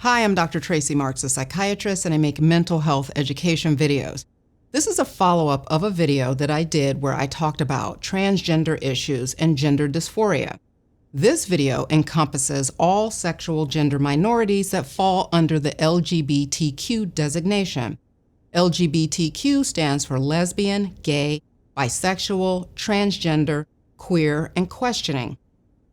Hi, I'm Dr. Tracy Marks, a psychiatrist, and I make mental health education videos. This is a follow-up of a video that I did where I talked about transgender issues and gender dysphoria. This video encompasses all sexual gender minorities that fall under the LGBTQ designation. LGBTQ stands for lesbian, gay, bisexual, transgender, queer, and questioning.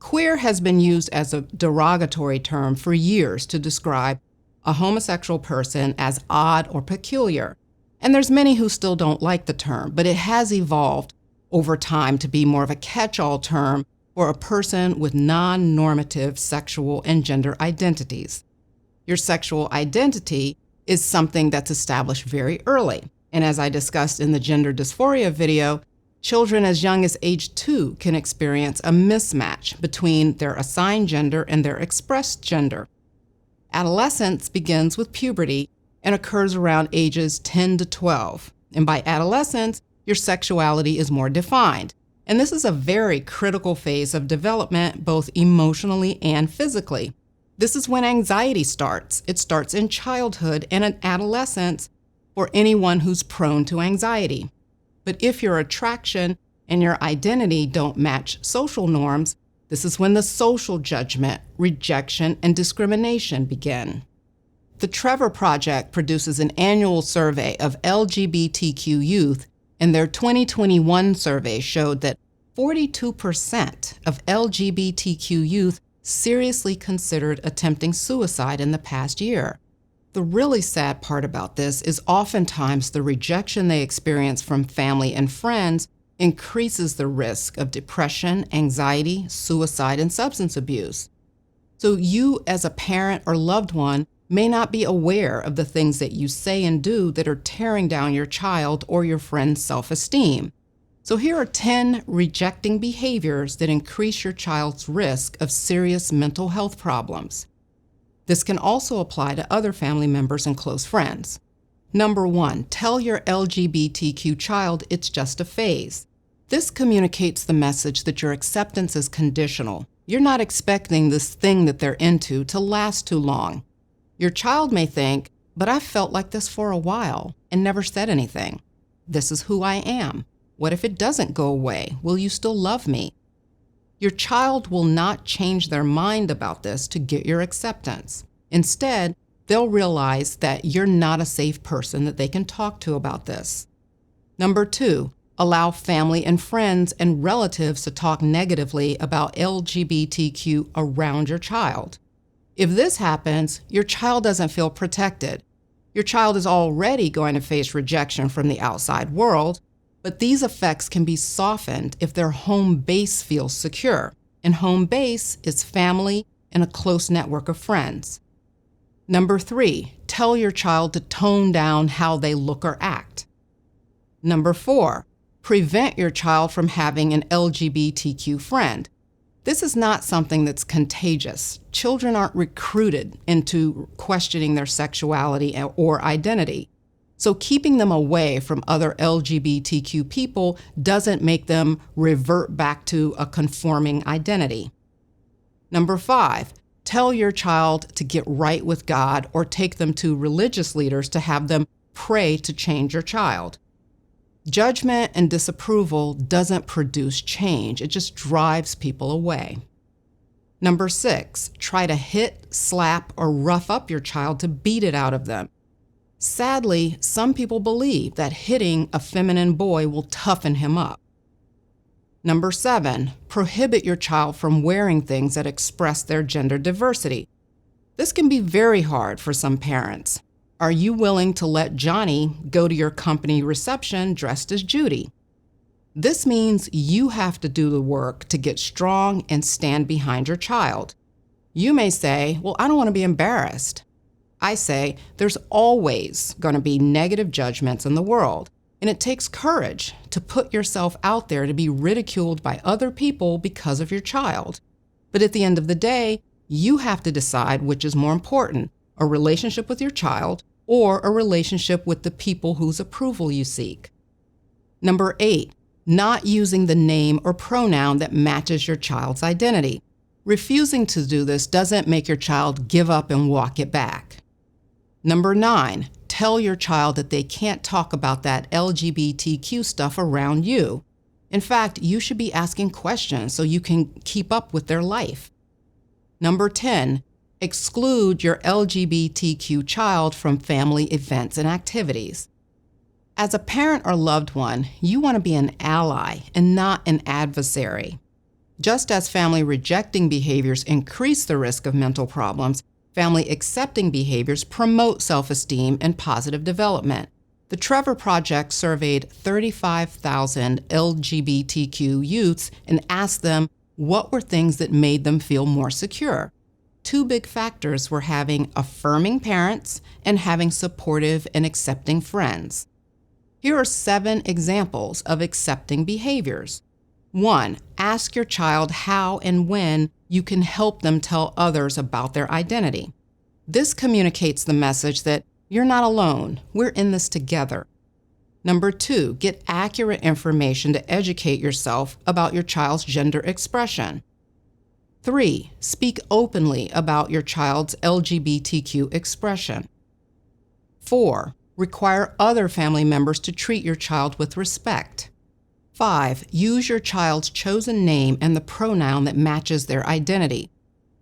Queer has been used as a derogatory term for years to describe a homosexual person as odd or peculiar. And there's many who still don't like the term, but it has evolved over time to be more of a catch-all term for a person with non-normative sexual and gender identities. Your sexual identity is something that's established very early. And as I discussed in the gender dysphoria video, children as young as age 2 can experience a mismatch between their assigned gender and their expressed gender. Adolescence begins with puberty and occurs around ages 10 to 12. And by adolescence, your sexuality is more defined. And this is a very critical phase of development, both emotionally and physically. This is when anxiety starts. It starts in childhood and in adolescence for anyone who's prone to anxiety. But if your attraction and your identity don't match social norms, this is when the social judgment, rejection, and discrimination begin. The Trevor Project produces an annual survey of LGBTQ youth, and their 2021 survey showed that 42% of LGBTQ youth seriously considered attempting suicide in the past year. The really sad part about this is oftentimes the rejection they experience from family and friends increases the risk of depression, anxiety, suicide, and substance abuse. So you as a parent or loved one may not be aware of the things that you say and do that are tearing down your child or your friend's self-esteem. So here are 10 rejecting behaviors that increase your child's risk of serious mental health problems. This can also apply to other family members and close friends. Number 1, tell your LGBTQ child it's just a phase. This communicates the message that your acceptance is conditional. You're not expecting this thing that they're into to last too long. Your child may think, but I've felt like this for a while and never said anything. This is who I am. What if it doesn't go away? Will you still love me? Your child will not change their mind about this to get your acceptance. Instead, they'll realize that you're not a safe person that they can talk to about this. Number 2, allow family and friends and relatives to talk negatively about LGBTQ around your child. If this happens, your child doesn't feel protected. Your child is already going to face rejection from the outside world, but these effects can be softened if their home base feels secure, and home base is family and a close network of friends. Number 3, tell your child to tone down how they look or act. Number 4, prevent your child from having an LGBTQ friend. This is not something that's contagious. Children aren't recruited into questioning their sexuality or identity. So keeping them away from other LGBTQ people doesn't make them revert back to a conforming identity. Number 5, tell your child to get right with God or take them to religious leaders to have them pray to change your child. Judgment and disapproval doesn't produce change. It just drives people away. Number 6, try to hit, slap, or rough up your child to beat it out of them. Sadly, some people believe that hitting a feminine boy will toughen him up. Number 7, prohibit your child from wearing things that express their gender diversity. This can be very hard for some parents. Are you willing to let Johnny go to your company reception dressed as Judy? This means you have to do the work to get strong and stand behind your child. You may say, well, I don't want to be embarrassed. I say, there's always going to be negative judgments in the world, and it takes courage to put yourself out there to be ridiculed by other people because of your child. But at the end of the day, you have to decide which is more important, a relationship with your child or a relationship with the people whose approval you seek. Number 8, not using the name or pronoun that matches your child's identity. Refusing to do this doesn't make your child give up and walk it back. Number 9, tell your child that they can't talk about that LGBTQ stuff around you. In fact, you should be asking questions so you can keep up with their life. Number 10, exclude your LGBTQ child from family events and activities. As a parent or loved one, you want to be an ally and not an adversary. Just as family rejecting behaviors increase the risk of mental problems, family accepting behaviors promote self-esteem and positive development. The Trevor Project surveyed 35,000 LGBTQ youths and asked them what were things that made them feel more secure. 2 big factors were having affirming parents and having supportive and accepting friends. Here are 7 examples of accepting behaviors. 1, ask your child how and when you can help them tell others about their identity. This communicates the message that you're not alone, we're in this together. Number 2, get accurate information to educate yourself about your child's gender expression. 3, speak openly about your child's LGBTQ expression. 4, require other family members to treat your child with respect. 5, use your child's chosen name and the pronoun that matches their identity.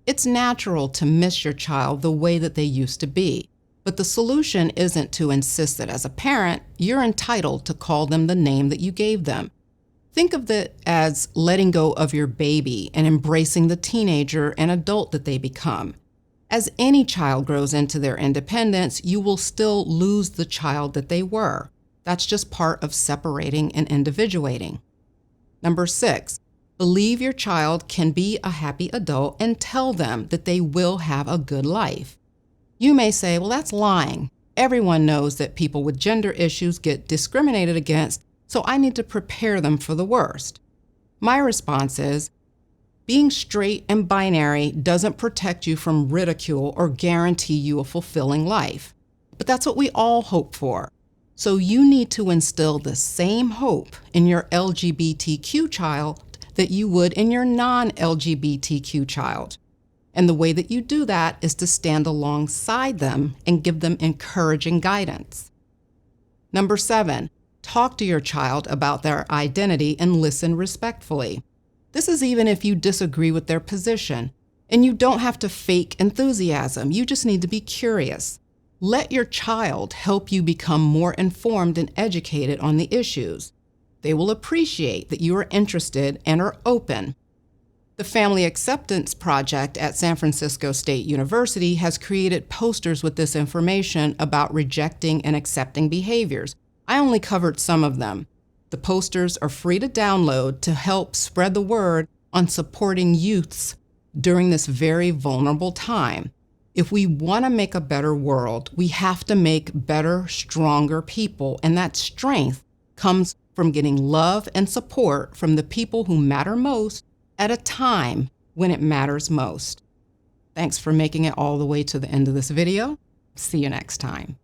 It's natural to miss your child the way that they used to be, but the solution isn't to insist that as a parent, you're entitled to call them the name that you gave them. Think of it as letting go of your baby and embracing the teenager and adult that they become. As any child grows into their independence, you will still lose the child that they were. That's just part of separating and individuating. Number 6, believe your child can be a happy adult and tell them that they will have a good life. You may say, well, that's lying. Everyone knows that people with gender issues get discriminated against, so I need to prepare them for the worst. My response is, being straight and binary doesn't protect you from ridicule or guarantee you a fulfilling life. But that's what we all hope for. So you need to instill the same hope in your LGBTQ child that you would in your non-LGBTQ child. And the way that you do that is to stand alongside them and give them encouraging guidance. Number 7, talk to your child about their identity and listen respectfully. This is even if you disagree with their position. And you don't have to fake enthusiasm, you just need to be curious. Let your child help you become more informed and educated on the issues. They will appreciate that you are interested and are open. The Family Acceptance Project at San Francisco State University has created posters with this information about rejecting and accepting behaviors. I only covered some of them. The posters are free to download to help spread the word on supporting youths during this very vulnerable time. If we want to make a better world, we have to make better, stronger people, and that strength comes from getting love and support from the people who matter most at a time when it matters most. Thanks for making it all the way to the end of this video. See you next time.